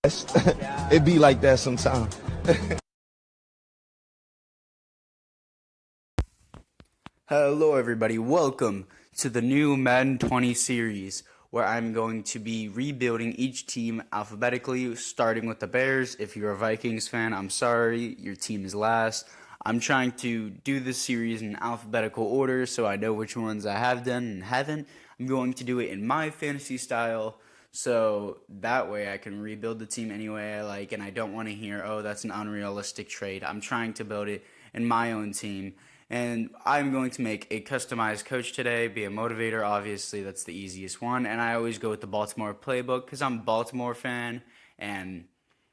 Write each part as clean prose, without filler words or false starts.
It be like that sometimes. Hello everybody, welcome to the new Madden 20 series where I'm going to be rebuilding each team alphabetically, starting with the Bears. If you're a Vikings fan, I'm sorry, your team is last. I'm trying to do this series in alphabetical order so I know which ones I have done and haven't. I'm going to do it in my fantasy style so that way I can rebuild the team any way I like, and I don't want to hear, oh, that's an unrealistic trade. I'm trying to build it in my own team. And I'm going to make a customized coach today, be a motivator. Obviously, that's the easiest one. And I always go with the Baltimore playbook because I'm a Baltimore fan and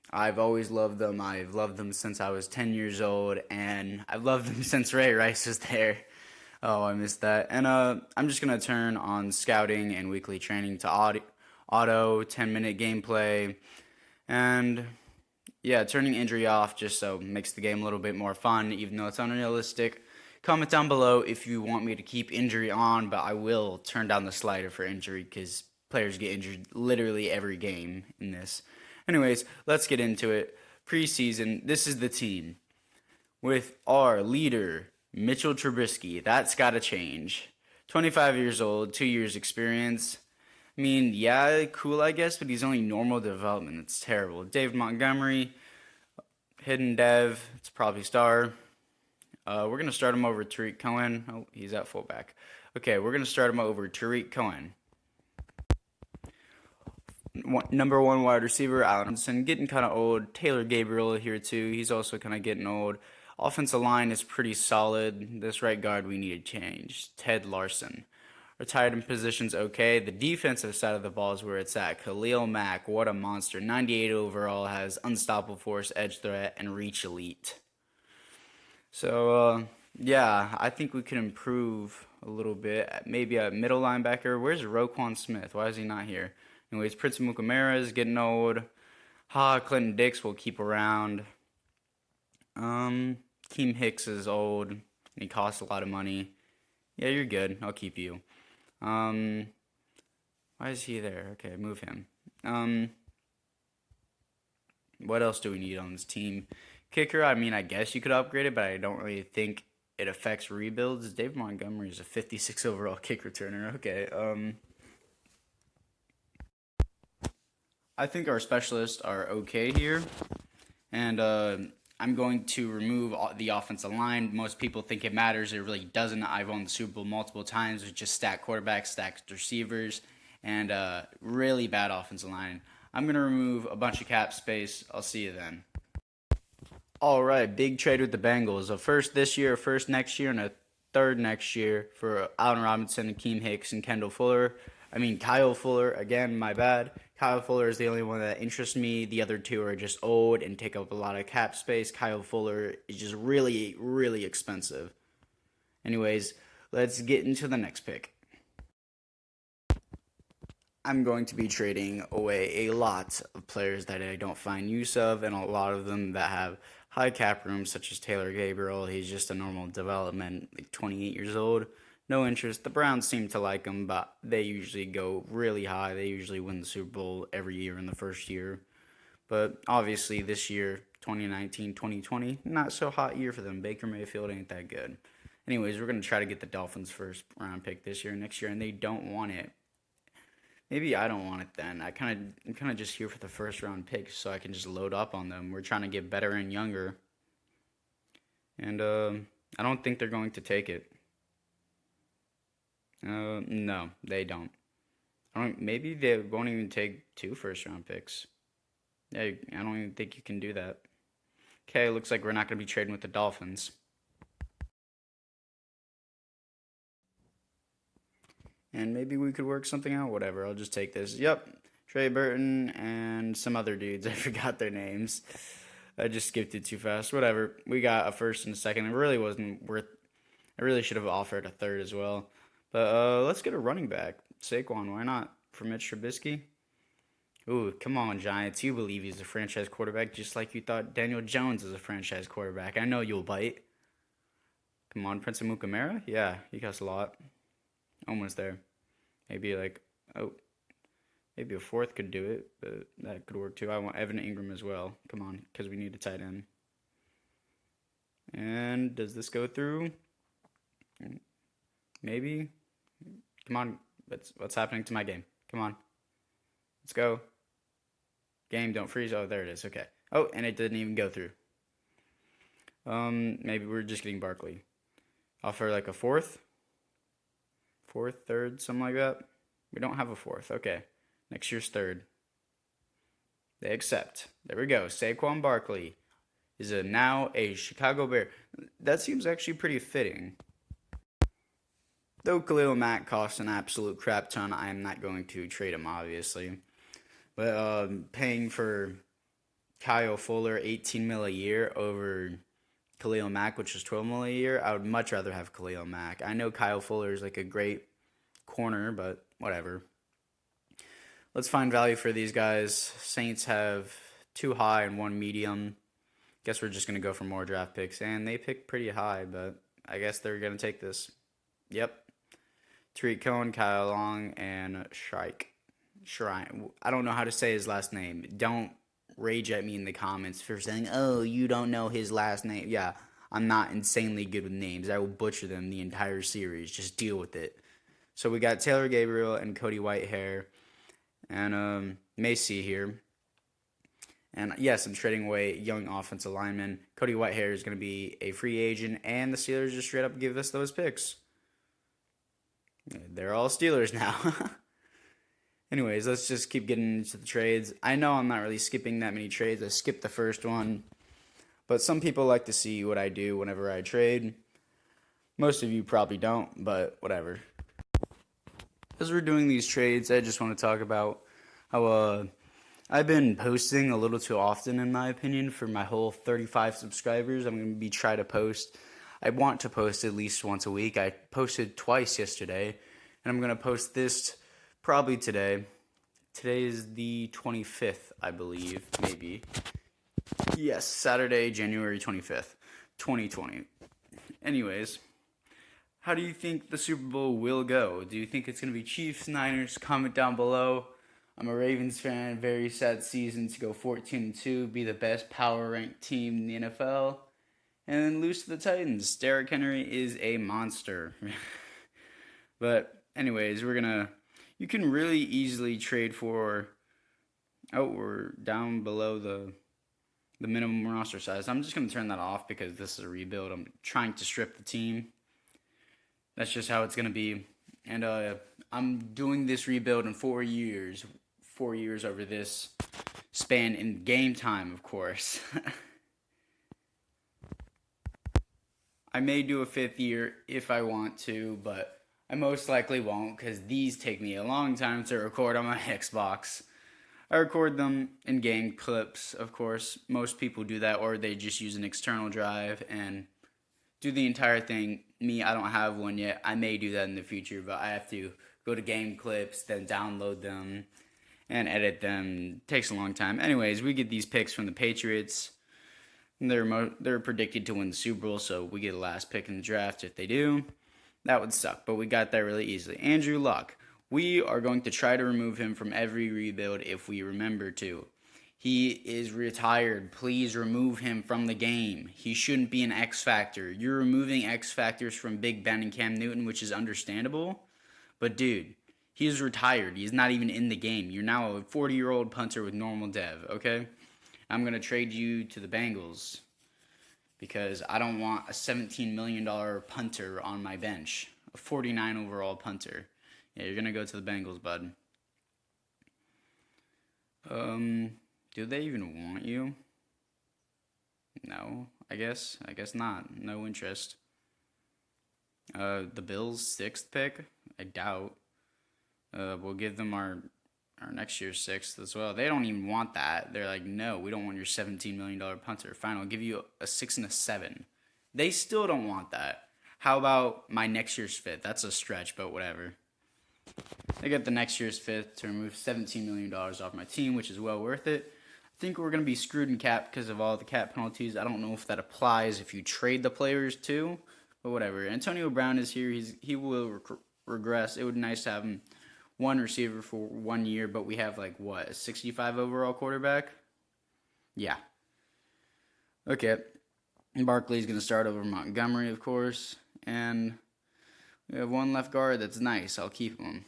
I've always loved them. I've loved them since I was 10 years old, and I've loved them since Ray Rice was there. Oh, I missed that. And I'm just going to turn on scouting and weekly training to auto 10-minute gameplay. And yeah, turning injury off just so it makes the game a little bit more fun, even though it's unrealistic. Comment down below if you want me to keep injury on, but I will turn down the slider for injury because players get injured literally every game in this. Anyways, let's get into it. Preseason, this is the team with our leader, Mitchell Trubisky. That's got to change. 25 years old, 2 years experience. I mean, yeah, cool, I guess, but he's only normal development. It's terrible. Dave Montgomery, hidden dev. It's probably star. We're going to start him over Tariq Cohen. Oh, he's at fullback. Okay, we're going to start him over Tariq Cohen. Number one wide receiver, Allen Robinson, getting kind of old. Taylor Gabriel here too. He's also kind of getting old. Offensive line is pretty solid. This right guard we need to change. Ted Larson. Our tight end position's okay. The defensive side of the ball is where it's at. Khalil Mack, what a monster. 98 overall, has unstoppable force, edge threat, and reach elite. So, yeah, I think we can improve a little bit. Maybe a middle linebacker. Where's Roquan Smith? Why is he not here? Anyways, Prince Mukamara is getting old. Clinton Dix will keep around. Keem Hicks is old. He costs a lot of money. Yeah, you're good. I'll keep you. Why is he there? Okay, move him. What else do we need on this team? Kicker, I mean, I guess you could upgrade it, but I don't really think it affects rebuilds. Dave Montgomery is a 56 overall kick returner. Okay, I think our specialists are okay here. And I'm going to remove the offensive line. Most people think it matters. It really doesn't. I've won the Super Bowl multiple times with just stacked quarterbacks, stacked receivers, and really bad offensive line. I'm going to remove a bunch of cap space. I'll see you then. All right, big trade with the Bengals. A first this year, a first next year, and a third next year for Allen Robinson and Keem Hicks and Kyle Fuller. Again, my bad. Kyle Fuller is the only one that interests me. The other two are just old and take up a lot of cap space. Kyle Fuller is just really, really expensive. Anyways, let's get into the next pick. I'm going to be trading away a lot of players that I don't find use of, and a lot of them that have high cap rooms, such as Taylor Gabriel. He's just a normal development, like 28 years old. No interest. The Browns seem to like him, but they usually go really high. They usually win the Super Bowl every year in the first year. But obviously this year, 2019, 2020, not so hot year for them. Baker Mayfield ain't that good. Anyways, we're going to try to get the Dolphins' first round pick this year and next year, and they don't want it. Maybe I don't want it then. I'm kind of just here for the first round pick so I can just load up on them. We're trying to get better and younger. And I don't think they're going to take it. No, they don't. Maybe they won't even take 2 first round picks. Yeah, I don't even think you can do that. Okay, looks like we're not going to be trading with the Dolphins. And maybe we could work something out. Whatever, I'll just take this. Yep, Trey Burton and some other dudes. I forgot their names. I just skipped it too fast. Whatever. We got a first and a second. It really wasn't worth. I really should have offered a third as well. But let's get a running back. Saquon, why not? For Mitch Trubisky. Ooh, come on, Giants. You believe he's a franchise quarterback just like you thought Daniel Jones is a franchise quarterback. I know you'll bite. Come on, Prince Mukamara? Yeah, he costs a lot. Almost there. Maybe Maybe a fourth could do it, but that could work too. I want Evan Ingram as well. Come on, because we need a tight end. And does this go through? Maybe. Come on. What's happening to my game? Come on. Let's go. Game, don't freeze. Oh, there it is. Okay. Oh, and it didn't even go through. Maybe we're just getting Barkley. Offer like a fourth, third, something like that. We don't have a fourth. Okay. Next year's third. They accept. There we go. Saquon Barkley is now a Chicago Bear. That seems actually pretty fitting. Though Khalil Mack costs an absolute crap ton, I am not going to trade him, obviously. But paying for Kyle Fuller $18 million a year over Khalil Mack, which is $12 million a year, I would much rather have Khalil Mack. I know Kyle Fuller is like a great corner, but whatever. Let's find value for these guys. Saints have 2 high and 1 medium. Guess we're just going to go for more draft picks. And they picked pretty high, but I guess they're going to take this. Yep. Tariq Cohen, Kyle Long, and Shrine. I don't know how to say his last name. Don't rage at me in the comments for saying, oh, you don't know his last name. Yeah, I'm not insanely good with names. I will butcher them the entire series. Just deal with it. So we got Taylor Gabriel and Cody Whitehair and Macy here. And yes, I'm trading away young offensive lineman. Cody Whitehair is going to be a free agent, and the Steelers just straight up give us those picks. They're all Steelers now. Anyways, let's just keep getting into the trades. I know I'm not really skipping that many trades. I skipped the first one. But some people like to see what I do whenever I trade. Most of you probably don't, but whatever. As we're doing these trades, I just want to talk about how I've been posting a little too often, in my opinion, for my whole 35 subscribers. I'm going to try to post. I want to post at least once a week. I posted twice yesterday, and I'm going to post this probably today. Today is the 25th, I believe, maybe. Yes, Saturday, January 25th, 2020. Anyways, how do you think the Super Bowl will go? Do you think it's going to be Chiefs, Niners? Comment down below. I'm a Ravens fan. Very sad season to go 14-2, be the best power-ranked team in the NFL, and then lose to the Titans. Derrick Henry is a monster. But anyways, you can really easily trade for, we're down below the minimum roster size. I'm just going to turn that off because this is a rebuild. I'm trying to strip the team. That's just how it's going to be. And I'm doing this rebuild in 4 years. 4 years over this span in game time, of course. I may do a 5th year if I want to, but I most likely won't because these take me a long time to record on my Xbox. I record them in game clips, of course. Most people do that, or they just use an external drive and do the entire thing. Me, I don't have one yet. I may do that in the future, but I have to go to game clips, then download them and edit them. It takes a long time. Anyways, we get these picks from the Patriots. They're predicted to win the Super Bowl, so we get the last pick in the draft. If they do, that would suck, but we got that really easily. Andrew Luck. We are going to try to remove him from every rebuild if we remember to. He is retired. Please remove him from the game. He shouldn't be an X Factor. You're removing X Factors from Big Ben and Cam Newton, which is understandable. But dude, he is retired. He's not even in the game. You're now a 40-year-old punter with normal dev, okay? I'm going to trade you to the Bengals because I don't want a $17 million punter on my bench. A 49 overall punter. Yeah, you're going to go to the Bengals, bud. Do they even want you? No, I guess not. No interest. The Bills' 6th pick? I doubt. We'll give them our next year's 6th as well. They don't even want that. They're like, no, we don't want your $17 million punter. Fine, I'll give you a 6 and a 7. They still don't want that. How about my next year's 5th? That's a stretch, but whatever. They get the next year's 5th to remove $17 million off my team, which is well worth it. I think we're going to be screwed in cap because of all the cap penalties. I don't know if that applies if you trade the players too, but whatever. Antonio Brown is here. He will regress. It would be nice to have him one receiver for 1 year, but we have like what, a 65 overall quarterback? Yeah. Okay. Barkley's going to start over Montgomery, of course, and we have one left guard that's nice. I'll keep him.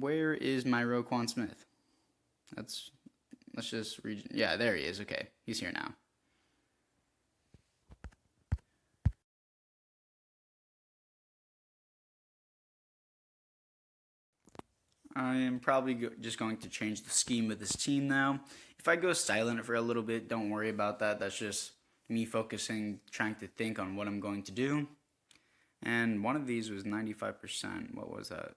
Where is my Roquan Smith? Let's just read. Yeah, there he is. Okay, he's here now. I am probably just going to change the scheme of this team now. If I go silent for a little bit, don't worry about that. That's just me focusing, trying to think on what I'm going to do. And one of these was 95%. What was that?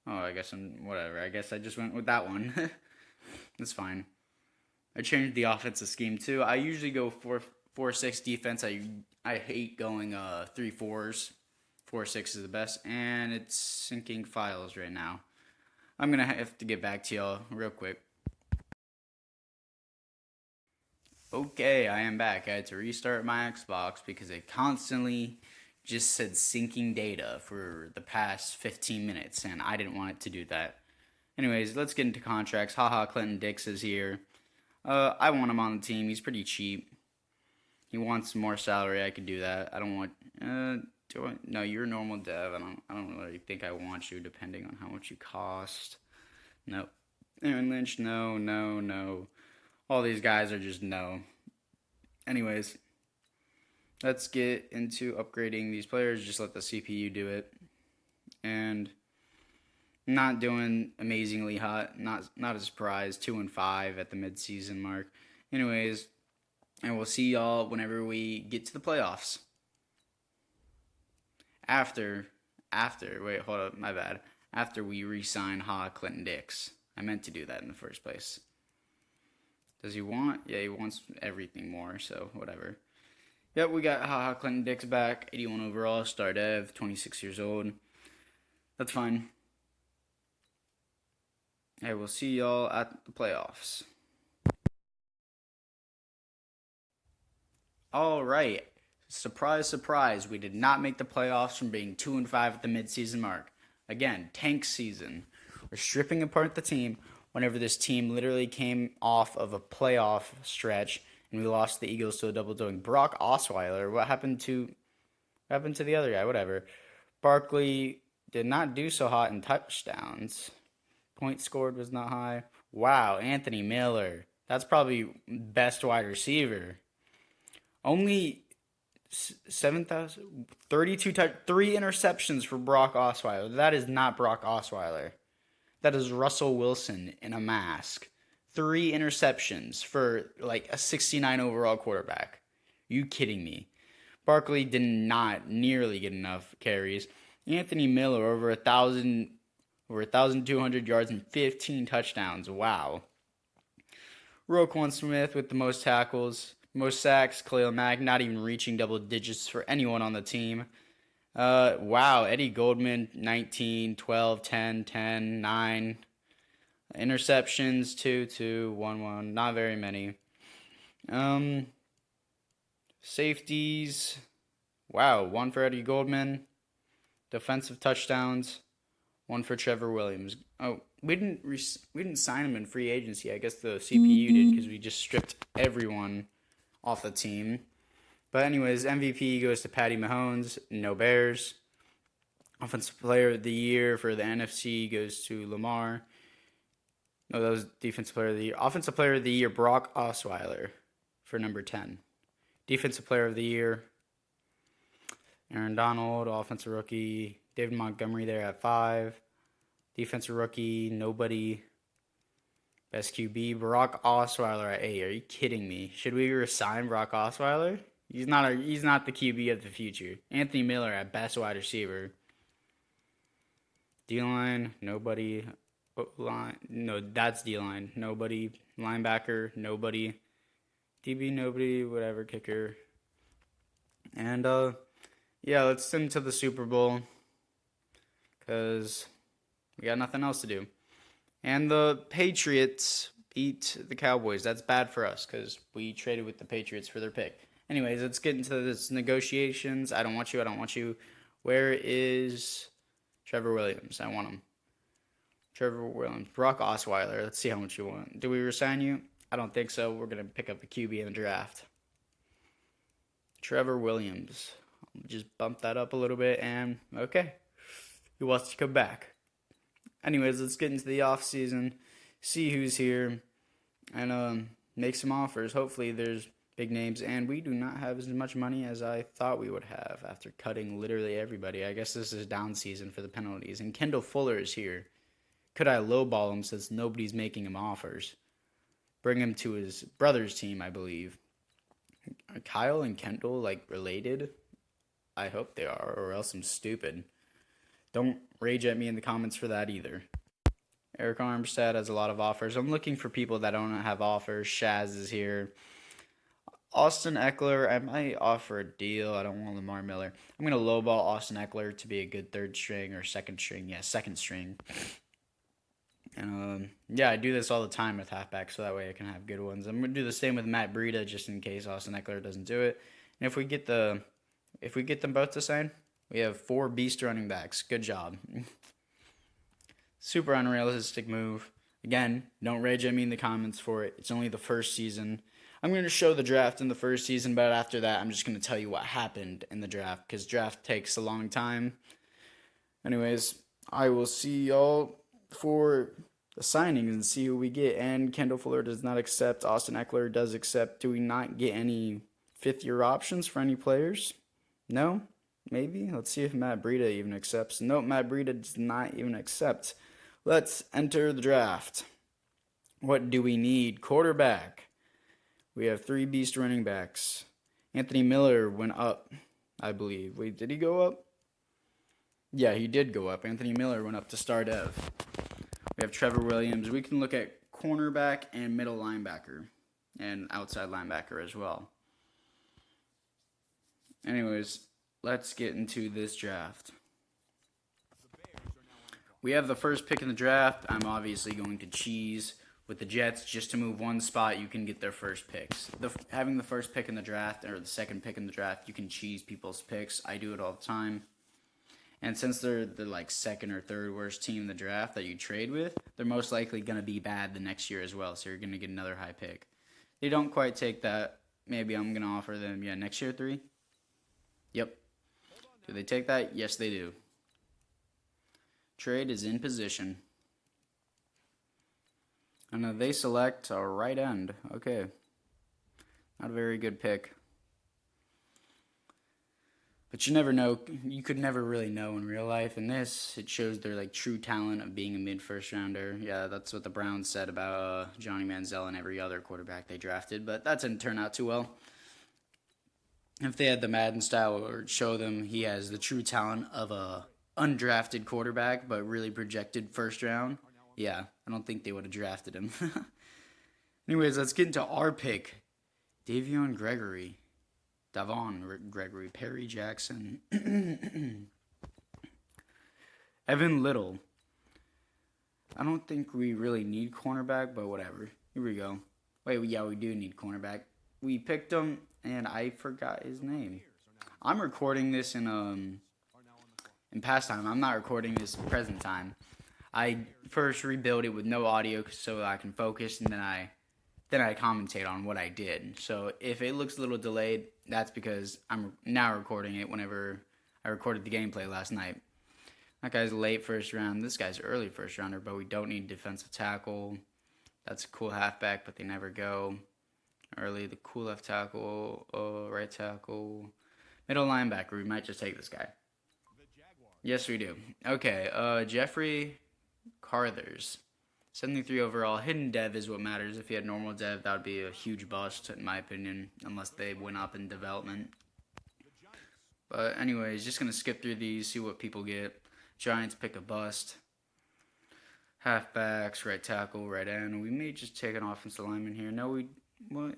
Oh, I guess whatever. I guess I just went with that one. That's fine. I changed the offensive scheme too. I usually go 4-6 defense. I hate going 3-4s. 4-6 is the best, and it's syncing files right now. I'm gonna have to get back to y'all real quick. Okay, I am back. I had to restart my Xbox because it constantly just said syncing data for the past 15 minutes, and I didn't want it to do that. Anyways, let's get into contracts. Haha, Clinton Dix is here. I want him on the team. He's pretty cheap. He wants more salary. I could do that. I don't want. No, you're a normal dev. I don't really think I want you, depending on how much you cost. No. Aaron Lynch, no. All these guys are just no. Anyways, let's get into upgrading these players. Just let the CPU do it. And not doing amazingly hot. Not a surprise. 2-5 at the midseason mark. Anyways, and we'll see y'all whenever we get to the playoffs. After we re-sign Clinton Dix. I meant to do that in the first place. Does he want? Yeah, he wants everything more, so whatever. Yep, we got Clinton Dix back. 81 overall, star dev, 26 years old. That's fine. I will see y'all at the playoffs. All right. Surprise, surprise. We did not make the playoffs from being 2-5 at the midseason mark. Again, tank season. We're stripping apart the team whenever this team literally came off of a playoff stretch and we lost the Eagles to a double doing. Brock Osweiler, what happened to the other guy? Whatever. Barkley did not do so hot in touchdowns. Points scored was not high. Wow, Anthony Miller. That's probably best wide receiver. Only 7,000, 32 3 interceptions for Brock Osweiler. That is not Brock Osweiler. That is Russell Wilson in a mask. 3 interceptions for like a 69 overall quarterback. You kidding me? Barkley did not nearly get enough carries. Anthony Miller over 1,200 yards and 15 touchdowns. Wow. Roquan Smith with the most tackles. Most sacks, Khalil Mack, not even reaching double digits for anyone on the team. Wow, Eddie Goldman, 19, 12, 10, 10, 9. Interceptions, 2, 2, 1, 1. Not very many. Safeties, wow, 1 for Eddie Goldman. Defensive touchdowns, 1 for Trevor Williams. Oh, we didn't sign him in free agency. I guess the CPU did because we just stripped everyone off the team. But anyways, MVP goes to Patty Mahomes, no Bears. Offensive Player of the Year for the NFC goes to Lamar. No, that was Defensive Player of the Year. Offensive Player of the Year, Brock Osweiler for number 10. Defensive Player of the Year, Aaron Donald. Offensive Rookie, David Montgomery there at 5. Defensive Rookie, nobody. Best QB, Brock Osweiler at 8. Are you kidding me? Should we resign Brock Osweiler? He's not the QB of the future. Anthony Miller at best wide receiver. D-line, nobody. Line, no, that's D-line. Nobody. Linebacker, nobody. DB, nobody. Whatever, kicker. And, yeah, let's send to the Super Bowl. Because we got nothing else to do. And the Patriots beat the Cowboys. That's bad for us because we traded with the Patriots for their pick. Anyways, let's get into this negotiations. I don't want you. Where is Trevor Williams? I want him. Trevor Williams. Brock Osweiler. Let's see how much you want. Do we resign you? I don't think so. We're going to pick up a QB in the draft. Trevor Williams. Just bump that up a little bit, and okay. He wants to come back. Anyways, let's get into the off season, see who's here, and make some offers. Hopefully there's big names, and we do not have as much money as I thought we would have after cutting literally everybody. I guess this is down season for the penalties, and Kendall Fuller is here. Could I lowball him since nobody's making him offers? Bring him to his brother's team, I believe. Are Kyle and Kendall, like, related? I hope they are, or else I'm stupid. Don't rage at me in the comments for that either. Eric Armstead has a lot of offers. I'm looking for people that don't have offers. Shaz is here. Austin Eckler, I might offer a deal. I don't want Lamar Miller. I'm going to lowball Austin Eckler to be a good third string or second string. Yeah, second string. And yeah, I do this all the time with halfbacks, so that way I can have good ones. I'm going to do the same with Matt Breida just in case Austin Eckler doesn't do it. And if we get them both to sign, we have 4 beast running backs. Good job. Super unrealistic move. Again, don't rage at me in the comments for it. It's only the first season. I'm going to show the draft in the first season, but after that, I'm just going to tell you what happened in the draft because draft takes a long time. Anyways, I will see y'all for the signings and see who we get. And Kendall Fuller does not accept. Austin Eckler does accept. Do we not get any fifth-year options for any players? No? Maybe? Let's see if Matt Breida even accepts. Nope, Matt Breida does not even accept. Let's enter the draft. What do we need? Quarterback. We have 3 beast running backs. Anthony Miller went up, I believe. Wait, did he go up? Yeah, he did go up. Anthony Miller went up to star dev. We have Trevor Williams. We can look at cornerback and middle linebacker and outside linebacker as well. Anyways, let's get into this draft. We have the first pick in the draft. I'm obviously going to cheese with the Jets. Just to move one spot, you can get their first picks. Having the first pick in the draft or the second pick in the draft, you can cheese people's picks. I do it all the time. And since they're the like second or third worst team in the draft that you trade with, they're most likely going to be bad the next year as well. So you're going to get another high pick. They don't quite take that. Maybe I'm going to offer them, next year 3. Yep. Do they take that? Yes, they do. Trade is in position. And they select a right end. Okay. Not a very good pick. But you never know. You could never really know in real life. In this, it shows their true talent of being a mid-first rounder. Yeah, that's what the Browns said about Johnny Manziel and every other quarterback they drafted. But that didn't turn out too well. If they had the Madden style, it would show them he has the true talent of a undrafted quarterback, but really projected first round. Yeah, I don't think they would have drafted him. Anyways, let's get into our pick. Davon Gregory, Perry Jackson, Evan Little. I don't think we really need cornerback, but whatever. Here we go. Wait, yeah, we do need cornerback. We picked him, and I forgot his name. I'm recording this in past time. I'm not recording this in present time. I first rebuild it with no audio so I can focus, and then I commentate on what I did. So if it looks a little delayed, that's because I'm now recording it whenever I recorded the gameplay last night. That guy's late first round. This guy's early first rounder, but we don't need defensive tackle. That's a cool halfback, but they never go. Early, the cool left tackle, right tackle, middle linebacker. We might just take this guy. Yes, we do. Okay, Jeffrey Carthers, 73 overall. Hidden dev is what matters. If he had normal dev, that would be a huge bust, in my opinion, unless they went up in development. But anyways, just going to skip through these, see what people get. Giants pick a bust. Halfbacks, right tackle, right end. We may just take an offensive lineman here. No, what?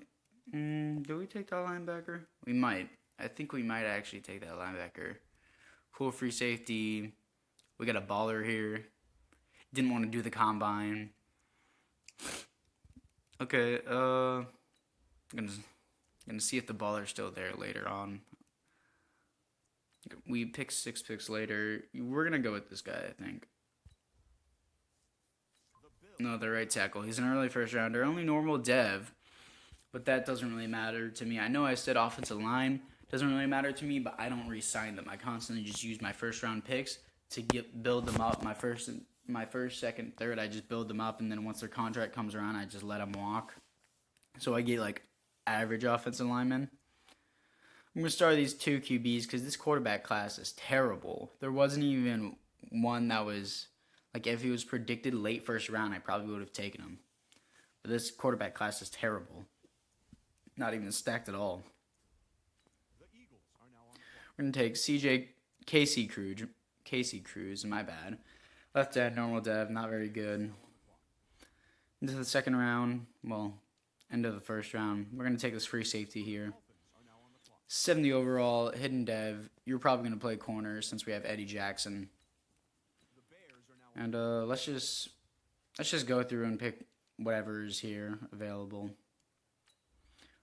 Do we take that linebacker? We might. I think we might actually take that linebacker. Cool free safety. We got a baller here. Didn't want to do the combine. Okay, I'm gonna see if the baller's still there later on. We pick 6 picks later. We're going to go with this guy, I think. No, the right tackle. He's an early first rounder. Only normal dev, but that doesn't really matter to me. I know I said offensive line doesn't really matter to me, but I don't re-sign them. I constantly just use my first round picks to build them up. My first, second, third, I just build them up, and then once their contract comes around, I just let them walk. So I get like average offensive linemen. I'm gonna start these 2 QBs because this quarterback class is terrible. There wasn't even one that was like, if he was predicted late first round, I probably would have taken him. But this quarterback class is terrible. Not even stacked at all. We're going to take Casey Cruz, my bad. Left end, normal dev, not very good. Into the second round, well, end of the first round. We're going to take this free safety here. 70 overall, hidden dev. You're probably going to play corner since we have Eddie Jackson. And let's just go through and pick whatever's here available.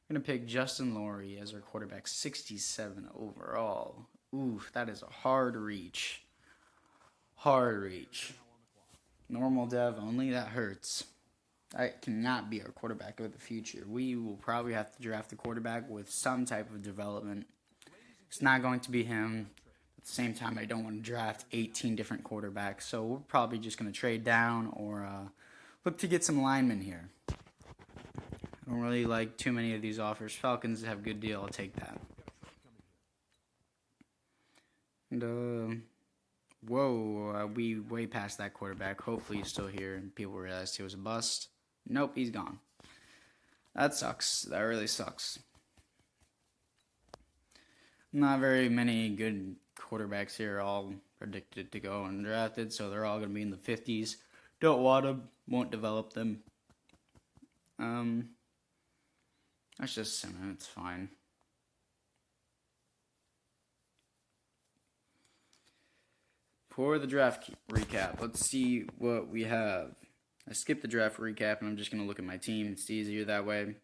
We're going to pick Justin Laurie as our quarterback, 67 overall. Oof, that is a hard reach. Hard reach. Normal dev only, that hurts. That cannot be our quarterback of the future. We will probably have to draft a quarterback with some type of development. It's not going to be him. At the same time, I don't want to draft 18 different quarterbacks, so we're probably just going to trade down or look to get some linemen here. I don't really like too many of these offers. Falcons have a good deal. I'll take that. And, whoa, we way past that quarterback. Hopefully he's still here and people realized he was a bust. Nope, he's gone. That sucks. That really sucks. Not very many good quarterbacks here, all predicted to go undrafted, so they're all going to be in the 50s. Don't want them, won't develop them. That's just Simmons, it's fine. For the draft recap, let's see what we have. I skipped the draft recap, and I'm just going to look at my team. It's easier that way.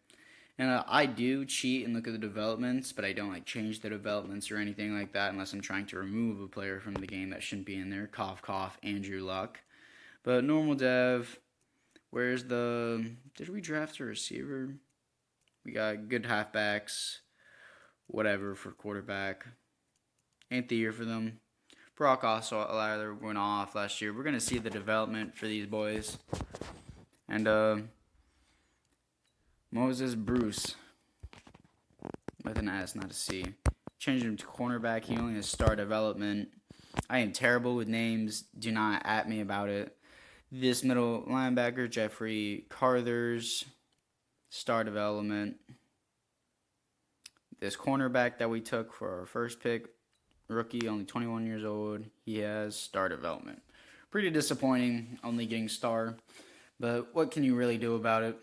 And I do cheat and look at the developments, but I don't like change the developments or anything like that unless I'm trying to remove a player from the game that shouldn't be in there. Cough, cough, Andrew Luck. But normal dev, where's the... Did we draft a receiver? We got good halfbacks, whatever for quarterback. Ain't the year for them. Brock Osweiler went off last year. We're going to see the development for these boys. And Moses Bruce with an S, not a C. Changed him to cornerback. He only has star development. I am terrible with names. Do not at me about it. This middle linebacker, Jeffrey Carthers, star development. This cornerback that we took for our first pick, rookie, only 21 years old. He has star development. Pretty disappointing, only getting star. But what can you really do about it?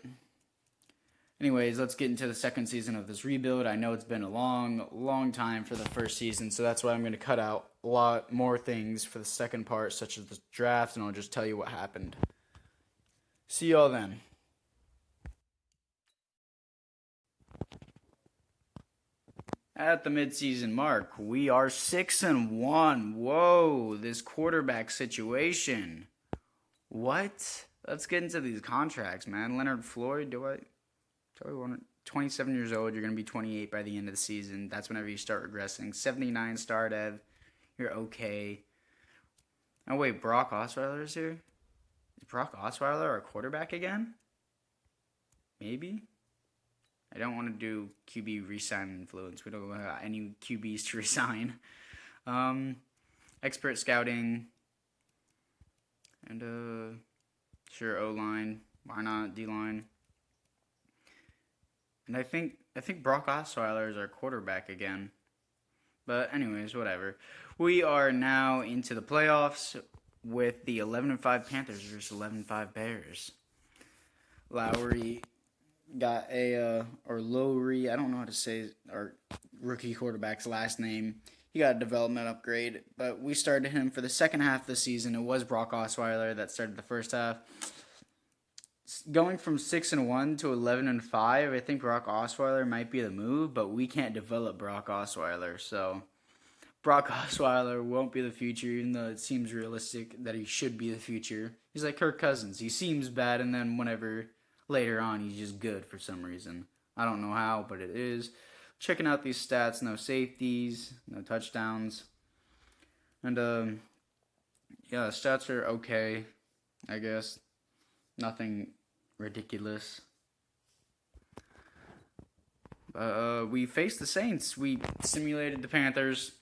Anyways, let's get into the second season of this rebuild. I know it's been a long time for the first season, so that's why I'm going to cut out a lot more things for the second part, such as the draft, and I'll just tell you what happened. See y'all then. At the midseason mark, we are 6-1. Whoa, this quarterback situation. What? Let's get into these contracts, man. Leonard Floyd, do I want 27 years old, you're going to be 28 by the end of the season. That's whenever you start regressing. 79 star dev, you're okay. Oh, wait, Brock Osweiler is here? Is Brock Osweiler our quarterback again? Maybe? I don't want to do QB resign influence. We don't have any QBs to resign. Expert scouting. And, sure, O-line. Why not D-line? And I think Brock Osweiler is our quarterback again. But anyways, whatever. We are now into the playoffs with the 11-5 Panthers versus 11-5 Bears. Lowry got or Lowry, I don't know how to say our rookie quarterback's last name. He got a development upgrade, but we started him for the second half of the season. It was Brock Osweiler that started the first half. Going from 6-1 to 11-5, I think Brock Osweiler might be the move, but we can't develop Brock Osweiler, so Brock Osweiler won't be the future, even though it seems realistic that he should be the future. He's like Kirk Cousins. He seems bad, and then whenever later on, he's just good for some reason. I don't know how, but it is. Checking out these stats, no safeties, no touchdowns. And, yeah, the stats are okay, I guess. Nothing ridiculous. We faced the Saints. We simulated the Panthers.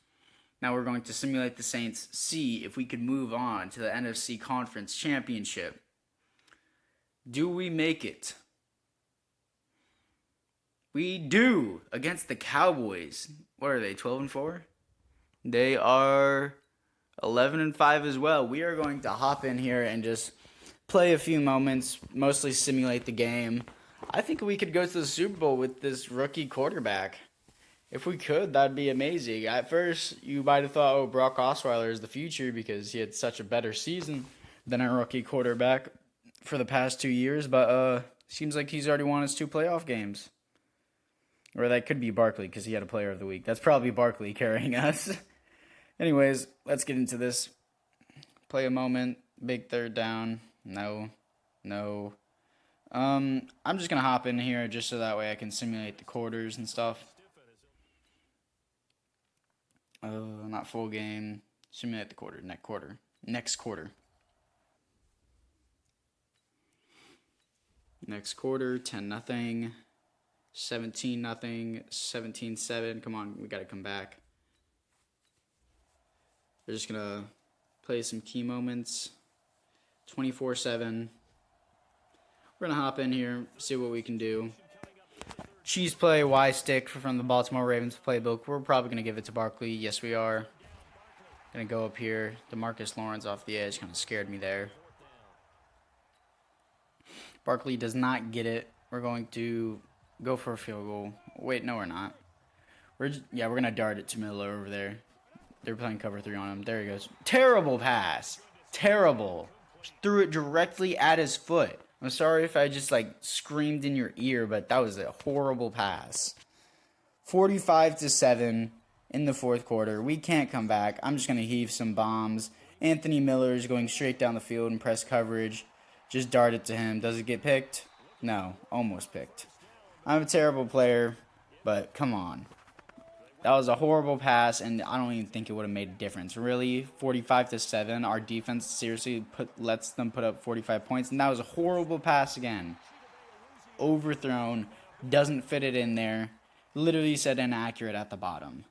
Now we're going to simulate the Saints, see if we could move on to the NFC Conference Championship. Do we make it? We do, against the Cowboys. What are they, 12-4? They are 11-5 as well. We are going to hop in here and just play a few moments, mostly simulate the game. I think we could go to the Super Bowl with this rookie quarterback. If we could, that'd be amazing. At first, you might have thought, oh, Brock Osweiler is the future because he had such a better season than a rookie quarterback for the past 2 years. But seems like he's already won his 2 playoff games. Or that could be Barkley because he had a player of the week. That's probably Barkley carrying us. Anyways, let's get into this. Play a moment. Big third down. No. I'm just going to hop in here just so that way I can simulate the quarters and stuff. Not full game. Simulate the quarter. Next quarter. Next quarter, 10-0. 17-0. 17-7. Come on, we got to come back. We're just going to play some key moments. 24-7. We're going to hop in here, see what we can do. Cheese play, Y stick from the Baltimore Ravens playbook. We're probably going to give it to Barkley. Yes, we are. Going to go up here. DeMarcus Lawrence off the edge kind of scared me there. Barkley does not get it. We're going to go for a field goal. Wait, no, we're not. We're going to dart it to Miller over there. They're playing cover 3 on him. There he goes. Terrible pass. Terrible. Threw it directly at his foot. I'm sorry if I just screamed in your ear, but that was a horrible pass. 45-7 in the fourth quarter. We can't come back. I'm just going to heave some bombs. Anthony Miller is going straight down the field in press coverage. Just dart it to him. Does it get picked? No, almost picked. I'm a terrible player, but come on. That was a horrible pass, and I don't even think it would have made a difference. Really, 45-7, our defense seriously lets them put up 45 points, and that was a horrible pass again. Overthrown, doesn't fit it in there. Literally said inaccurate at the bottom.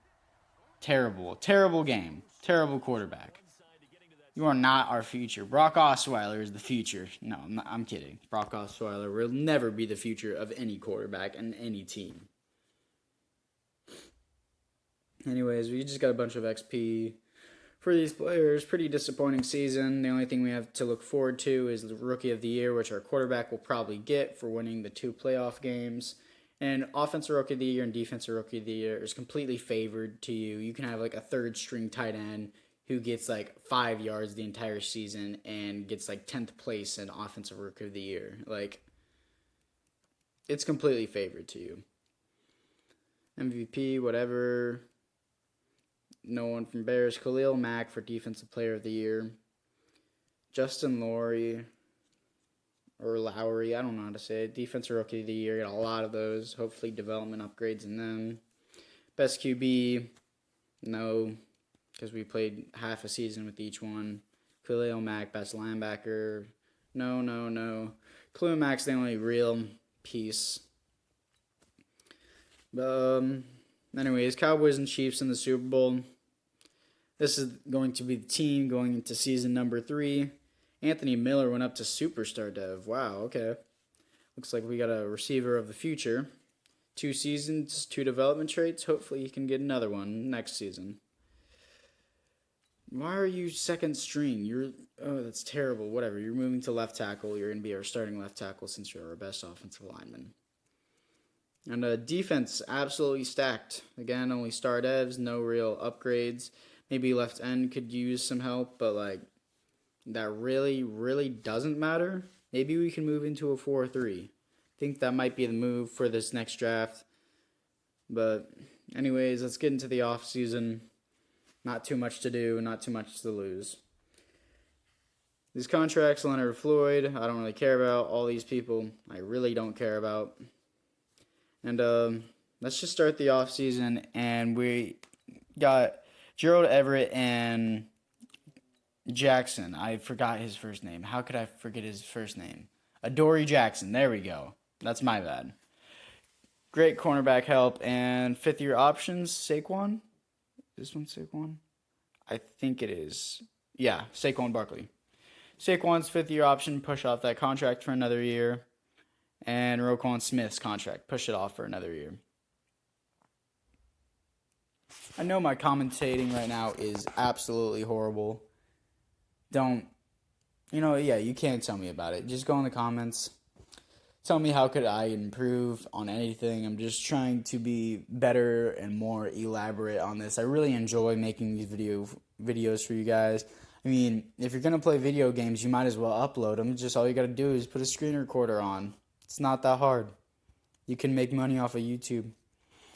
Terrible, terrible game. Terrible quarterback. You are not our future. Brock Osweiler is the future. No, I'm kidding. Brock Osweiler will never be the future of any quarterback and any team. Anyways, we just got a bunch of XP for these players. Pretty disappointing season. The only thing we have to look forward to is the Rookie of the Year, which our quarterback will probably get for winning the 2 playoff games. And Offensive Rookie of the Year and Defensive Rookie of the Year is completely favored to you. You can have a third-string tight end who gets 5 yards the entire season and gets 10th place in Offensive Rookie of the Year. It's completely favored to you. MVP, whatever. No one from Bears. Khalil Mack for Defensive Player of the Year. Justin Lowry. Or Lowry, I don't know how to say it. Defensive Rookie of the Year. Got a lot of those. Hopefully development upgrades in them. Best QB. No. Because we played half a season with each one. Khalil Mack, best linebacker. No. Khalil Mack's the only real piece. Anyways, Cowboys and Chiefs in the Super Bowl. This is going to be the team going into season number 3. Anthony Miller went up to superstar dev. Wow, okay. Looks like we got a receiver of the future. 2 seasons, 2 development traits. Hopefully he can get another one next season. Why are you second string? That's terrible. Whatever. You're moving to left tackle. You're going to be our starting left tackle since you're our best offensive lineman. And defense, absolutely stacked. Again, only star devs, no real upgrades. Maybe left end could use some help, but that really, really doesn't matter. Maybe we can move into a 4-3. Think that might be the move for this next draft. But anyways, let's get into the off season. Not too much to do, not too much to lose. These contracts, Leonard Floyd, I don't really care about. All these people, I really don't care about. And let's just start the offseason. And we got Gerald Everett and Jackson. I forgot his first name. How could I forget his first name? Adoree Jackson. There we go. That's my bad. Great cornerback help. And fifth-year options, Saquon. This one Saquon? I think it is. Yeah, Saquon Barkley. Saquon's fifth-year option, push off that contract for another year. And Roquan Smith's contract, push it off for another year. I know my commentating right now is absolutely horrible. You can't tell me about it. Just go in the comments. Tell me how could I improve on anything. I'm just trying to be better and more elaborate on this. I really enjoy making these videos for you guys. I mean, if you're going to play video games, you might as well upload them. Just all you got to do is put a screen recorder on. It's not that hard. You can make money off of YouTube.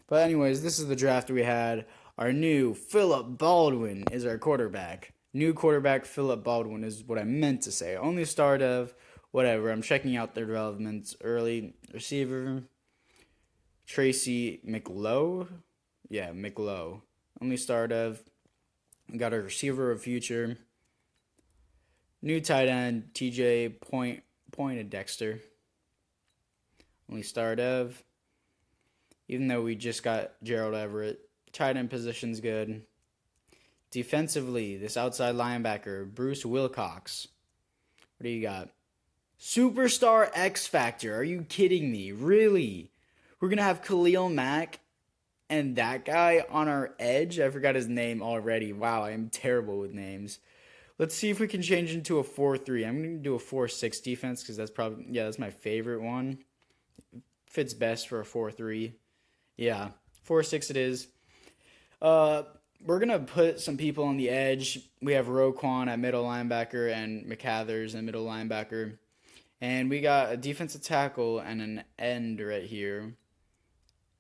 But anyways, this is the draft we had. Our new Philip Baldwin is our quarterback. New quarterback Philip Baldwin is what I meant to say. Only star dev, whatever. I'm checking out their developments early. Receiver, Tracy McLowe. Yeah, McLowe. Only star dev. We got a receiver of future. New tight end, TJ Poindexter. Only star dev. Even though we just got Gerald Everett. Tight end position's good. Defensively, this outside linebacker, Bruce Wilcox. What do you got? Superstar X Factor. Are you kidding me? Really? We're going to have Khalil Mack and that guy on our edge? I forgot his name already. Wow, I am terrible with names. Let's see if we can change into a 4-3. I'm going to do a 4-6 defense because that's my favorite one. Fits best for a 4-3. Yeah, 4-6 it is. We're going to put some people on the edge. We have Roquan at middle linebacker and McCathers at middle linebacker. And we got a defensive tackle and an end right here.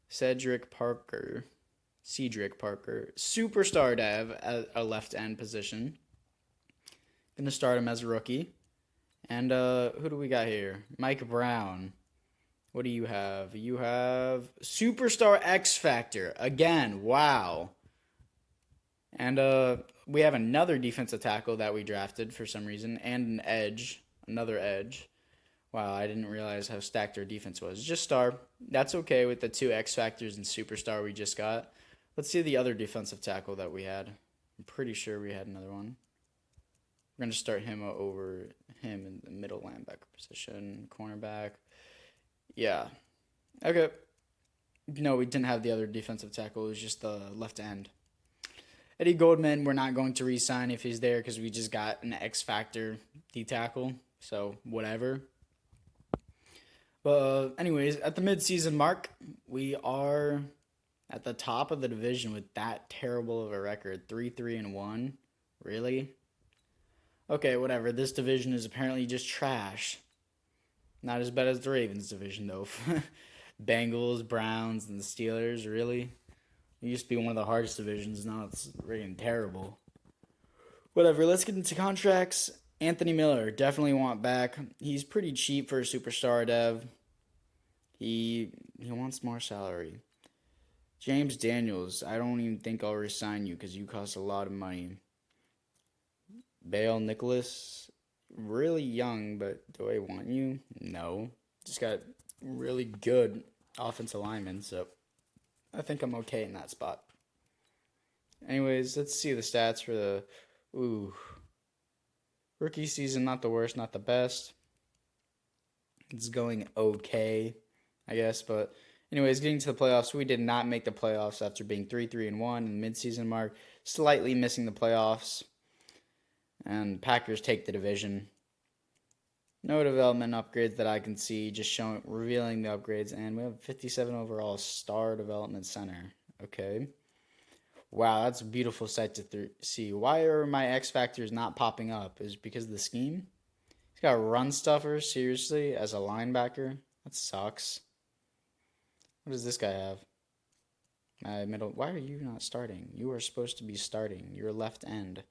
Cedric Parker. Superstar dev at a left end position. Going to start him as a rookie. And who do we got here? Mike Brown. What do you have? You have Superstar X Factor. Again, wow. And we have another defensive tackle that we drafted for some reason. And an edge. Another edge. Wow, I didn't realize how stacked our defense was. Just star. That's okay with the 2 X Factors and Superstar we just got. Let's see the other defensive tackle that we had. I'm pretty sure we had another one. We're going to start him over him in the middle linebacker position. Cornerback. Yeah. Okay. No, we didn't have the other defensive tackle. It was just the left end. Eddie Goldman, we're not going to re-sign if he's there because we just got an X Factor D-tackle. So, whatever. But anyways, at the midseason mark, we are at the top of the division with that terrible of a record. 3-3-1. Really? Okay, whatever. This division is apparently just trash. Not as bad as the Ravens division, though. Bengals, Browns, and the Steelers, really? It used to be one of the hardest divisions. Now it's freaking terrible. Whatever, let's get into contracts. Anthony Miller, definitely want back. He's pretty cheap for a superstar dev. He wants more salary. James Daniels, I don't even think I'll resign you because you cost a lot of money. Bale Nicholas, really young, but do I want you? No. Just got really good offensive linemen, so I think I'm okay in that spot. Anyways, let's see the stats for the rookie season. Not the worst, not the best. It's going okay, I guess. But anyways, getting to the playoffs, we did not make the playoffs after being 3-3-1 in the midseason mark. Slightly missing the playoffs. And Packers take the division. No development upgrades that I can see, just revealing the upgrades. And we have 57 overall star development center. Okay. Wow, that's a beautiful sight to see. Why are my X Factors not popping up? Is it because of the scheme? He's got a run stuffer, seriously, as a linebacker. That sucks. What does this guy have? Middle. Why are you not starting? You are supposed to be starting. You're left end.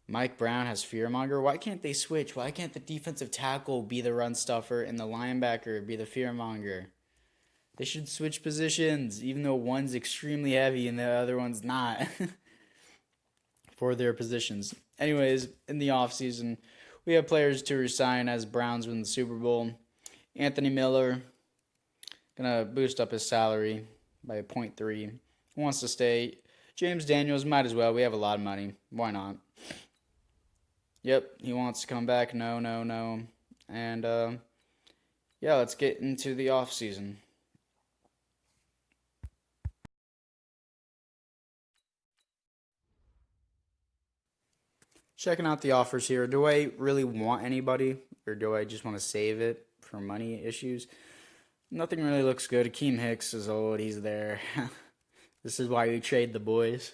Mike Brown has Fearmonger. Why can't they switch? Why can't the defensive tackle be the run stuffer and the linebacker be the Fearmonger? They should switch positions, even though one's extremely heavy and the other one's not, for their positions. Anyways, in the offseason, we have players to resign as Browns win the Super Bowl. Anthony Miller, gonna boost up his salary by 0.3. Wants to stay. James Daniels, might as well. We have a lot of money. Why not? Yep, he wants to come back. No. And, yeah, let's get into the offseason. Checking out the offers here. Do I really want anybody, or do I just want to save it for money issues? Nothing really looks good. Akeem Hicks is old. He's there. This is why we trade the boys.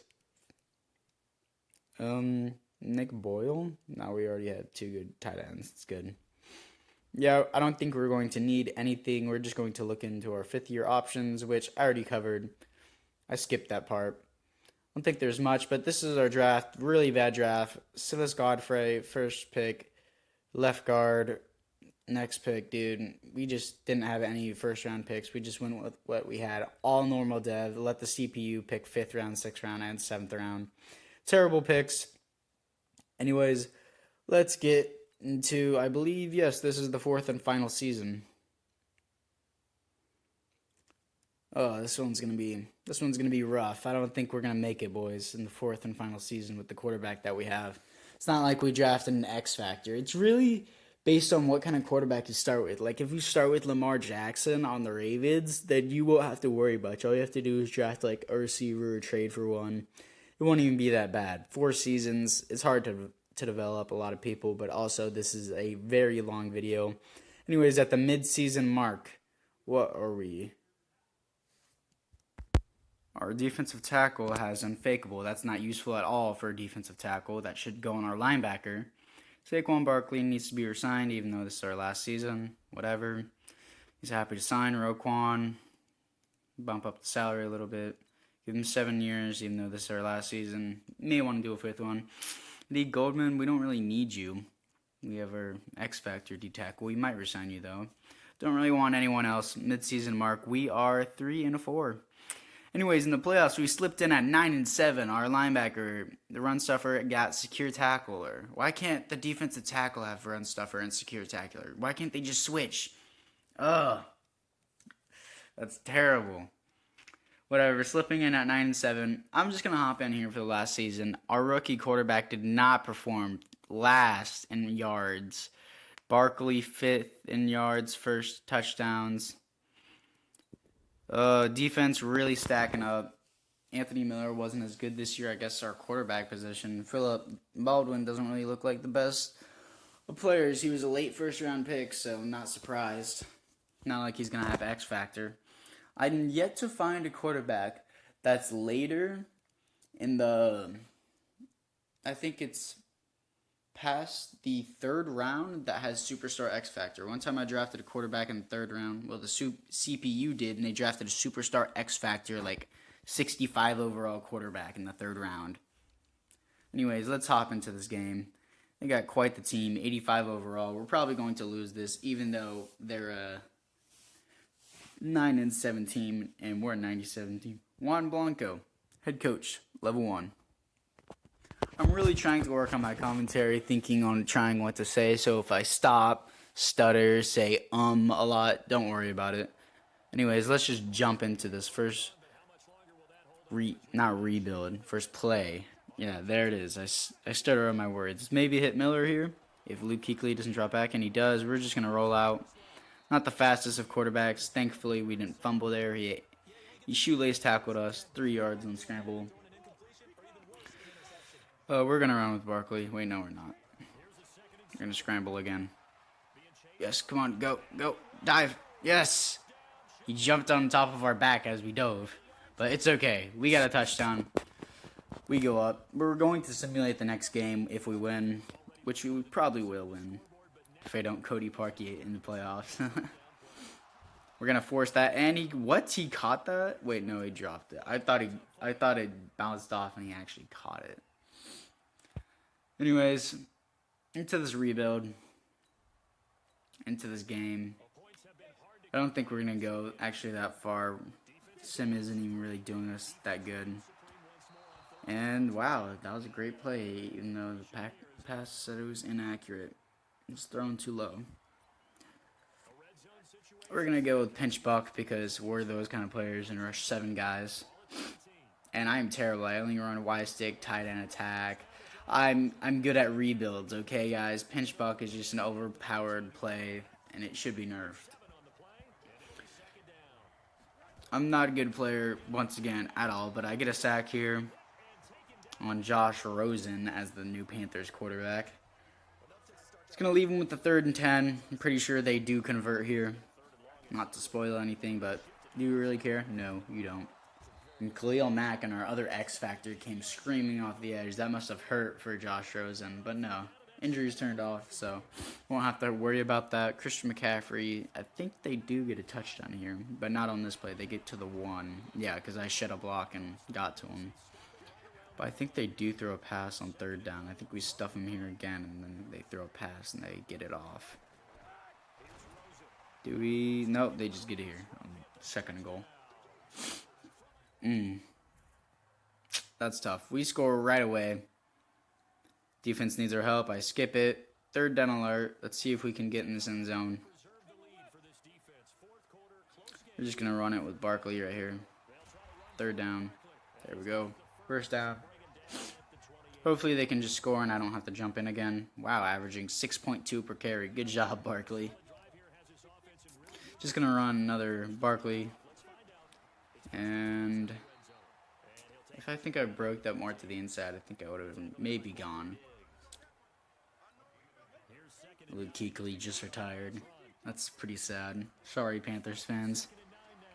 Nick Boyle? No, we already had 2 good tight ends. It's good. Yeah, I don't think we're going to need anything. We're just going to look into our 5th-year options, which I already covered. I skipped that part. I don't think there's much, but this is our draft. Really bad draft. Silas Godfrey, first pick. Left guard, next pick, dude. We just didn't have any first-round picks. We just went with what we had. All normal dev. Let the CPU pick 5th round, 6th round, and 7th round. Terrible picks. Anyways, let's get into, I believe, yes, this is the 4th and final season. Oh, this one's gonna be rough. I don't think we're gonna make it, boys, in the 4th and final season with the quarterback that we have. It's not like we drafted an X factor. It's really based on what kind of quarterback you start with. Like, if you start with Lamar Jackson on the Ravens, then you won't have to worry much. All you have to do is draft like a receiver or trade for one. It won't even be that bad. 4 seasons. It's hard to develop a lot of people, but also this is a very long video. Anyways, at the mid-season mark, what are we? Our defensive tackle has unfakeable. That's not useful at all for a defensive tackle. That should go on our linebacker. Saquon Barkley needs to be resigned, even though this is our last season. Whatever. He's happy to sign Roquan. Bump up the salary a little bit. Give him 7 years, even though this is our last season. May want to do a 5th one. Lee Goldman, we don't really need you. We have our X Factor D tackle. We might resign you, though. Don't really want anyone else. Mid-season mark, we are 3-4. Anyways, in the playoffs, we slipped in at 9-7. Our linebacker, the run stuffer, got secure tackler. Why can't the defensive tackle have run stuffer and secure tackler? Why can't they just switch? Ugh. That's terrible. Whatever, slipping in at 9-7. I'm just going to hop in here for the last season. Our rookie quarterback did not perform last in yards. Barkley 5th in yards, first touchdowns. Defense really stacking up. Anthony Miller wasn't as good this year. I guess our quarterback position. Philip Baldwin doesn't really look like the best of players. He was a late first-round pick, so I'm not surprised. Not like he's going to have X Factor. I'm yet to find a quarterback that's later in the, I think it's past the 3rd round that has Superstar X Factor. One time I drafted a quarterback in the 3rd round. Well, the CPU did, and they drafted a Superstar X Factor, like 65 overall quarterback in the 3rd round. Anyways, let's hop into this game. They got quite the team, 85 overall. We're probably going to lose this, even though they're a 9-7 team, and we're a 97 team. Juan Blanco, head coach, level 1. I'm really trying to work on my commentary, thinking on trying what to say, so if I stop, stutter, say a lot, don't worry about it. Anyways, let's just jump into this first first play. Yeah, there it is. I stutter on my words. Maybe hit Miller here if Luke Kuechly doesn't drop back, and he does. We're just going to roll out. Not the fastest of quarterbacks. Thankfully, we didn't fumble there. He shoelace tackled us. 3 yards on scramble. We're going to run with Barkley. Wait, no, we're not. We're going to scramble again. Yes, come on. Go. Dive. Yes. He jumped on top of our back as we dove. But it's okay. We got a touchdown. We go up. We're going to simulate the next game if we win, which we probably will win. If I don't Cody Parkey in the playoffs. We're gonna force that, and he caught that? Wait, no, he dropped it. I thought it bounced off, and he actually caught it. Anyways, into this rebuild, into this game. I don't think we're gonna go actually that far. Sim isn't even really doing us that good. And wow, that was a great play, even though the pass said it was inaccurate. It was thrown too low. We're going to go with pinch buck because we're those kind of players and rush 7 guys. And I'm terrible. I only run Y stick, tight end attack. I'm good at rebuilds, okay, guys? Pinch buck is just an overpowered play, and it should be nerfed. I'm not a good player, once again, at all, but I get a sack here on Josh Rosen as the new Panthers quarterback. It's going to leave him with the 3rd and 10. I'm pretty sure they do convert here. Not to spoil anything, but do you really care? No, you don't. And Khalil Mack and our other X Factor came screaming off the edge. That must have hurt for Josh Rosen, but no. Injuries turned off, so won't have to worry about that. Christian McCaffrey, I think they do get a touchdown here, but not on this play. They get to the 1. Yeah, because I shed a block and got to him. But I think they do throw a pass on 3rd down. I think we stuff them here again, and then they throw a pass, and they get it off. Do we? Nope, they just get it here on 2nd goal. That's tough. We score right away. Defense needs our help. I skip it. 3rd down alert. Let's see if we can get in this end zone. We're just going to run it with Barkley right here. 3rd down. There we go. 1st down. Hopefully they can just score and I don't have to jump in again. Wow, averaging 6.2 per carry. Good job, Barkley. Just going to run another Barkley. And if I think I broke that more to the inside, I think I would have maybe gone. Luke Kuechly just retired. That's pretty sad. Sorry, Panthers fans.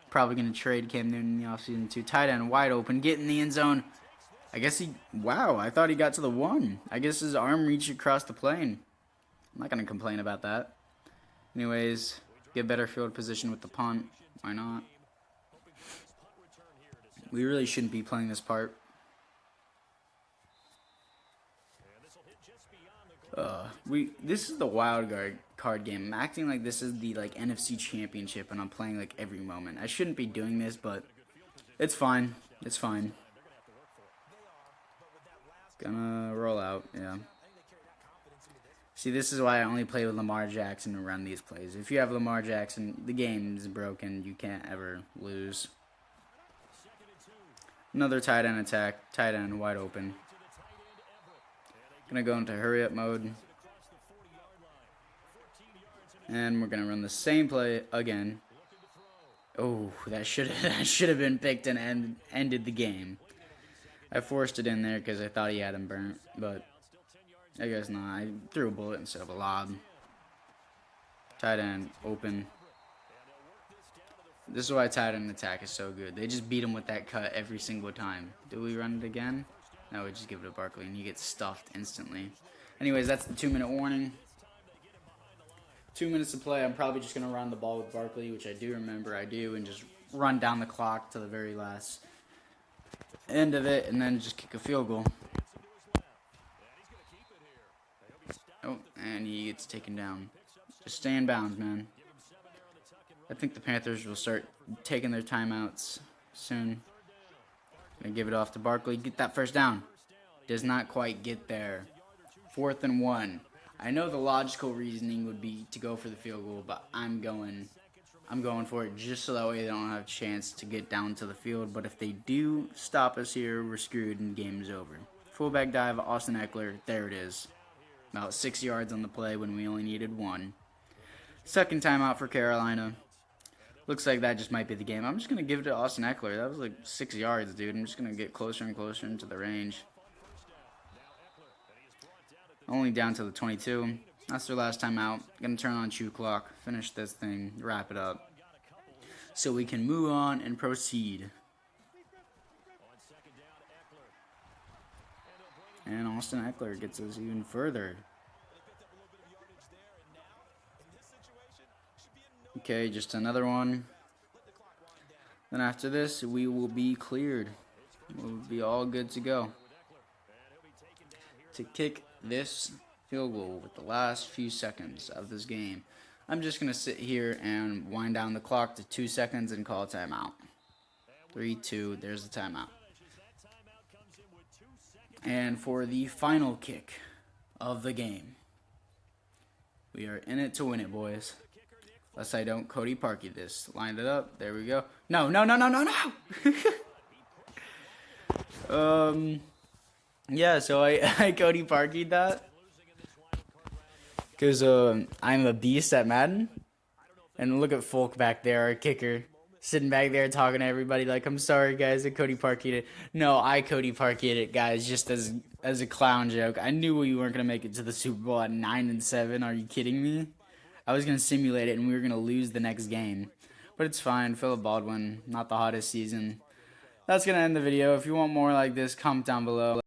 Probably going to trade Cam Newton in the offseason too. Tight end wide open. Get in the end zone. I guess he... Wow, I thought he got to the 1. I guess his arm reached across the plane. I'm not going to complain about that. Anyways, get better field position with the punt. Why not? We really shouldn't be playing this part. This is the wild card game. I'm acting like this is the NFC Championship and I'm playing every moment. I shouldn't be doing this, but it's fine. It's fine. Gonna roll out, yeah. See, this is why I only play with Lamar Jackson and run these plays. If you have Lamar Jackson, the game is broken. You can't ever lose. Another tight end attack. Tight end wide open. Gonna go into hurry up mode. And we're gonna run the same play again. Oh, that should have been picked and ended the game. I forced it in there because I thought he had him burnt, but I guess not. I threw a bullet instead of a lob. Tight end open. This is why tight end attack is so good. They just beat him with that cut every single time. Do we run it again? No, we just give it to Barkley, and he gets stuffed instantly. Anyways, that's the 2-minute warning. 2 minutes to play. I'm probably just going to run the ball with Barkley, which I do remember I do, and just run down the clock to the very last end of it, and then just kick a field goal. Oh, and he gets taken down. Just stay in bounds, man. I think the Panthers will start taking their timeouts soon. Gonna give it off to Barkley. Get that 1st down. Does not quite get there. 4th and 1. I know the logical reasoning would be to go for the field goal, but I'm going for it just so that way they don't have a chance to get down to the field. But if they do stop us here, we're screwed and the game is over. Fullback dive, Austin Eckler. There it is. About 6 yards on the play when we only needed 1. 2nd timeout for Carolina. Looks like that just might be the game. I'm just going to give it to Austin Eckler. That was 6 yards, dude. I'm just going to get closer and closer into the range. Only down to the 22. That's their last time out. Going to turn on chew clock. Finish this thing. Wrap it up. So we can move on and proceed. And Austin Eckler gets us even further. Okay, just another one. Then after this, we will be cleared. We'll be all good to go to kick this field goal with the last few seconds of this game. I'm just going to sit here and wind down the clock to 2 seconds and call a timeout. 3, 2, there's the timeout. And for the final kick of the game, we are in it to win it, boys. Unless I don't Cody Parkey this. Lined it up. There we go. No. Yeah, so I Cody Parkey'd that. Because I'm a beast at Madden. And look at Folk back there, our kicker. Sitting back there talking to everybody like, I'm sorry, guys, I Cody Parkey'd it. No, I Cody Parkey'd it, guys, just as a clown joke. I knew we weren't going to make it to the Super Bowl at 9-7. Are you kidding me? I was going to simulate it, and we were going to lose the next game. But it's fine. Philip Baldwin, not the hottest season. That's going to end the video. If you want more like this, comment down below.